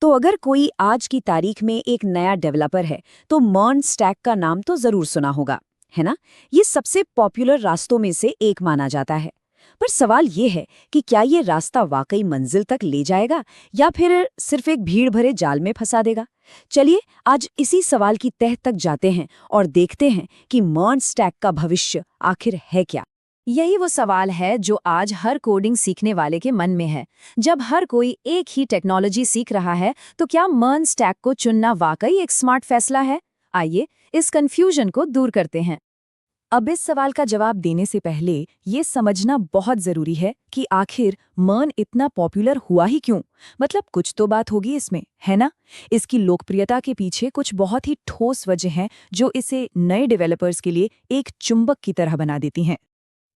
तो अगर कोई आज की तारीख में एक नया डेवलपर है तो मर्न स्टैक का नाम तो जरूर सुना होगा, है ना। ये सबसे पॉपुलर रास्तों में से एक माना जाता है। पर सवाल ये है कि क्या ये रास्ता वाकई मंजिल तक ले जाएगा या फिर सिर्फ एक भीड़ भरे जाल में फंसा देगा। चलिए आज इसी सवाल की तह तक जाते हैं और देखते हैं कि मर्न स्टैक का भविष्य आखिर है क्या। यही वो सवाल है जो आज हर कोडिंग सीखने वाले के मन में है। जब हर कोई एक ही टेक्नोलॉजी सीख रहा है तो क्या मर्न स्टैक को चुनना वाकई एक स्मार्ट फैसला है? आइए इस कंफ्यूजन को दूर करते हैं। अब इस सवाल का जवाब देने से पहले ये समझना बहुत जरूरी है कि आखिर मर्न इतना पॉपुलर हुआ ही क्यों। मतलब कुछ तो बात होगी इसमें, है ना। इसकी लोकप्रियता के पीछे कुछ बहुत ही ठोस वजह हैं जो इसे नए डेवलपर्स के लिए एक चुंबक की तरह बना देती हैं।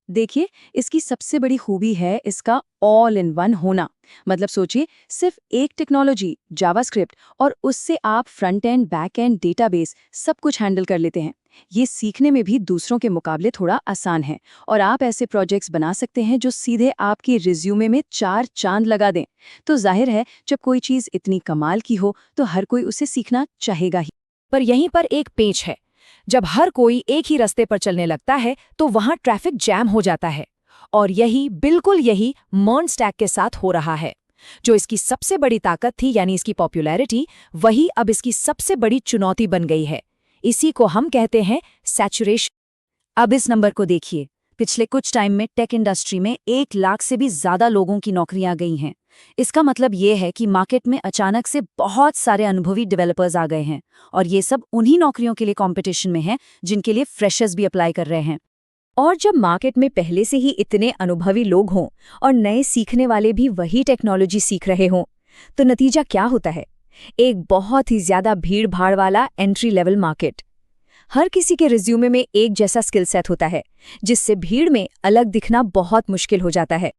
देखिए, इसकी सबसे बड़ी खूबी है इसका ऑल इन वन होना। मतलब सोचिए, सिर्फ एक टेक्नोलॉजी जावास्क्रिप्ट और उससे आप front end back and database सब कुछ हैंडल कर लेते हैं। ये सीखने में भी दूसरों के मुकाबले थोड़ा आसान है और आप ऐसे प्रोजेक्ट्स बना सकते हैं जो सीधे आपकी रिज्यूमे में 4 चांद लगा दें। तो जाहिर है जब कोई चीज़ इतनी कमाल की हो तो हर कोई उसे सीखना चाहेगा ही। पर यहीं पर एक पेंच है। जब हर कोई एक ही रास्ते पर चलने लगता है तो वहां ट्रैफिक जैम हो जाता है। और बिल्कुल यही मर्न स्टैक के साथ हो रहा है। जो इसकी सबसे बड़ी ताकत थी यानी इसकी पॉपुलैरिटी, वही अब इसकी सबसे बड़ी चुनौती बन गई है। इसी को हम कहते हैं सैचुरेशन। अब इस नंबर को देखिए। पिछले कुछ टाइम में टेक इंडस्ट्री में 1 लाख से भी ज्यादा लोगों की नौकरियां गई हैं। इसका मतलब ये है कि मार्केट में अचानक से बहुत सारे अनुभवी डेवलपर्स आ गए हैं और ये सब उन्हीं नौकरियों के लिए कंपटीशन में हैं जिनके लिए फ्रेशर्स भी अप्लाई कर रहे हैं। और जब मार्केट में पहले से ही इतने अनुभवी लोग हों और नए सीखने वाले भी वही टेक्नोलॉजी सीख रहे हों, तो नतीजा क्या होता है? एक बहुत ही ज्यादा भीड़ भाड़ वाला एंट्री लेवल मार्केट। हर किसी के रिज्यूमे में एक जैसा स्किल सेट होता है, जिससे भीड़ में अलग दिखना बहुत मुश्किल हो जाता है।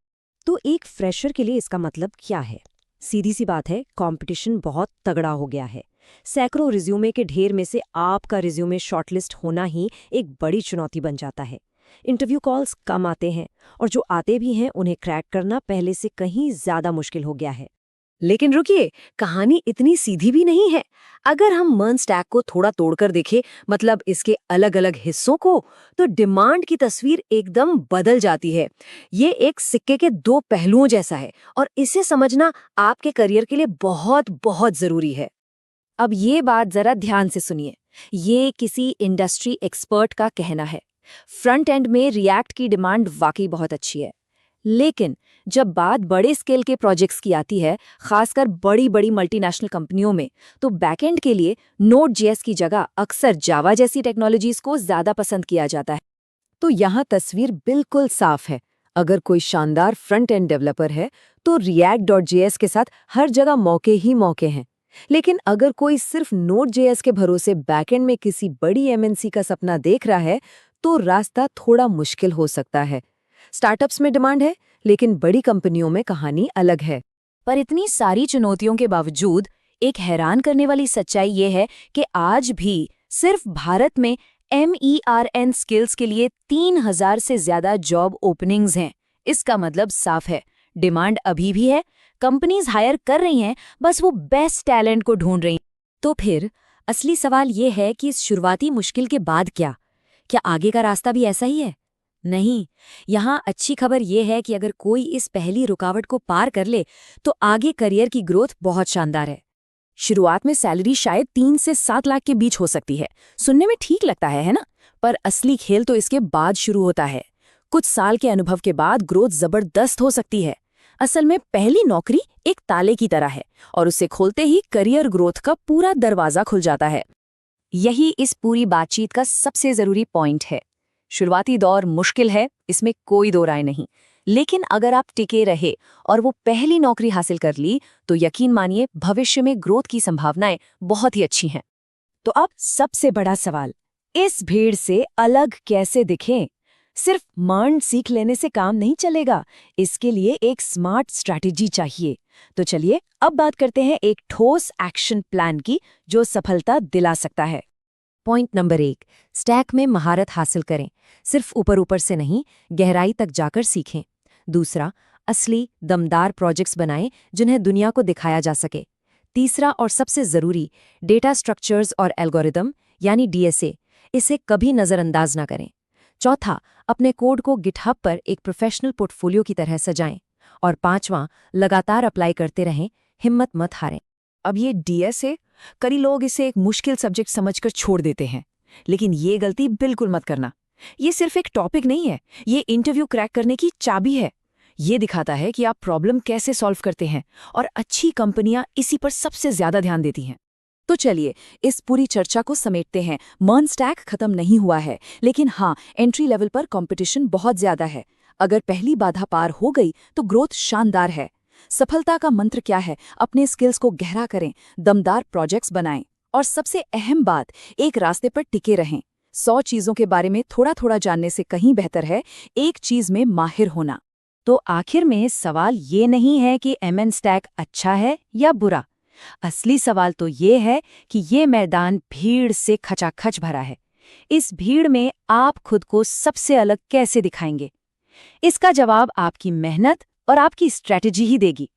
तो एक फ्रेशर के लिए इसका मतलब क्या है? सीधी सी बात है, कंपटीशन बहुत तगड़ा हो गया है। सैकड़ों रिज्यूमे के ढेर में से आपका रिज्यूमे शॉर्टलिस्ट होना ही एक बड़ी चुनौती बन जाता है। इंटरव्यू कॉल्स कम आते हैं और जो आते भी हैं उन्हें क्रैक करना पहले से कहीं ज्यादा मुश्किल हो गया है। लेकिन रुकिए, कहानी इतनी सीधी भी नहीं है। अगर हम मर्न स्टैक को थोड़ा तोड़कर देखें, मतलब इसके अलग अलग हिस्सों को, तो डिमांड की तस्वीर एकदम बदल जाती है। ये एक सिक्के के 2 पहलुओं जैसा है और इसे समझना आपके करियर के लिए बहुत बहुत जरूरी है। अब ये बात जरा ध्यान से सुनिए। ये किसी इंडस्ट्री एक्सपर्ट का कहना है। फ्रंट एंड में रिएक्ट की डिमांड वाकई बहुत अच्छी है, लेकिन जब बात बड़े स्केल के प्रोजेक्ट्स की आती है, खासकर बड़ी बड़ी मल्टीनेशनल कंपनियों में, तो बैकएंड के लिए Node.js की जगह अक्सर जावा जैसी टेक्नोलॉजीज को ज्यादा पसंद किया जाता है। तो यहाँ तस्वीर बिल्कुल साफ है। अगर कोई शानदार फ्रंट एंड डेवलपर है तो React.js के साथ हर जगह मौके ही मौके हैं। लेकिन अगर कोई सिर्फ Node.js के भरोसे बैकएंड में किसी बड़ी MNC का सपना देख रहा है, तो रास्ता थोड़ा मुश्किल हो सकता है। स्टार्टअप्स में डिमांड है, लेकिन बड़ी कंपनियों में कहानी अलग है। पर इतनी सारी चुनौतियों के बावजूद एक हैरान करने वाली सच्चाई ये है कि आज भी सिर्फ भारत में MERN स्किल्स के लिए 3000 से ज्यादा जॉब ओपनिंग्स हैं। इसका मतलब साफ है, डिमांड अभी भी है, कंपनीज हायर कर रही हैं, बस वो बेस्ट टैलेंट को ढूंढ रही हैं। तो फिर असली सवाल ये है कि इस शुरुआती मुश्किल के बाद क्या आगे का रास्ता भी ऐसा ही है? नहीं, यहाँ अच्छी खबर यह है कि अगर कोई इस पहली रुकावट को पार कर ले तो आगे करियर की ग्रोथ बहुत शानदार है। शुरुआत में सैलरी शायद 3 से 7 लाख के बीच हो सकती है। सुनने में ठीक लगता है ना? पर असली खेल तो इसके बाद शुरू होता है। कुछ साल के अनुभव के बाद ग्रोथ जबरदस्त हो सकती है। असल में पहली नौकरी एक ताले की तरह है और उसे खोलते ही करियर ग्रोथ का पूरा दरवाजा खुल जाता है। यही इस पूरी बातचीत का सबसे जरूरी पॉइंट है। शुरुआती दौर मुश्किल है, इसमें कोई दो राय नहीं, लेकिन अगर आप टिके रहे और वो पहली नौकरी हासिल कर ली तो यकीन मानिए भविष्य में ग्रोथ की संभावनाएं बहुत ही अच्छी हैं। तो अब सबसे बड़ा सवाल, इस भीड़ से अलग कैसे दिखें? सिर्फ मर्न सीख लेने से काम नहीं चलेगा, इसके लिए एक स्मार्ट स्ट्रैटेजी चाहिए। तो चलिए अब बात करते हैं एक ठोस एक्शन प्लान की जो सफलता दिला सकता है। पॉइंट नंबर 1, स्टैक में महारत हासिल करें। सिर्फ ऊपर ऊपर से नहीं, गहराई तक जाकर सीखें। दूसरा, असली दमदार प्रोजेक्ट्स बनाएं जिन्हें दुनिया को दिखाया जा सके। तीसरा और सबसे ज़रूरी, डेटा स्ट्रक्चर्स और एल्गोरिदम यानी डीएसए, इसे कभी नज़रअंदाज ना करें। चौथा, अपने कोड को गिटहब पर एक प्रोफेशनल पोर्टफोलियो की तरह सजाएं। और पांचवां, लगातार अप्लाई करते रहें, हिम्मत मत हारें। अब ये डीएसए, कई लोग इसे एक मुश्किल सब्जेक्ट समझकर छोड़ देते हैं, लेकिन ये गलती बिल्कुल मत करना। ये सिर्फ एक टॉपिक नहीं है, ये इंटरव्यू क्रैक करने की चाबी है। ये दिखाता है कि आप प्रॉब्लम कैसे सॉल्व करते हैं, और अच्छी कंपनियां इसी पर सबसे ज्यादा ध्यान देती हैं। तो चलिए इस पूरी चर्चा को समेटते हैं। मर्न स्टैक खत्म नहीं हुआ है, लेकिन हाँ, एंट्री लेवल पर कंपटीशन बहुत ज्यादा है। अगर पहली बाधा पार हो गई तो ग्रोथ शानदार है। सफलता का मंत्र क्या है? अपने स्किल्स को गहरा करें, दमदार प्रोजेक्ट्स बनाएं, और सबसे अहम बात, एक रास्ते पर टिके रहें। 100 चीजों के बारे में थोड़ा थोड़ा जानने से कहीं बेहतर है एक चीज में माहिर होना। तो आखिर में सवाल ये नहीं है कि एमएन स्टैक अच्छा है या बुरा। असली सवाल तो ये है कि ये मैदान भीड़ से खचाखच भरा है। इस भीड़ में आप खुद को सबसे अलग कैसे दिखाएंगे? इसका जवाब आपकी मेहनत और आपकी स्ट्रैटेजी ही देगी।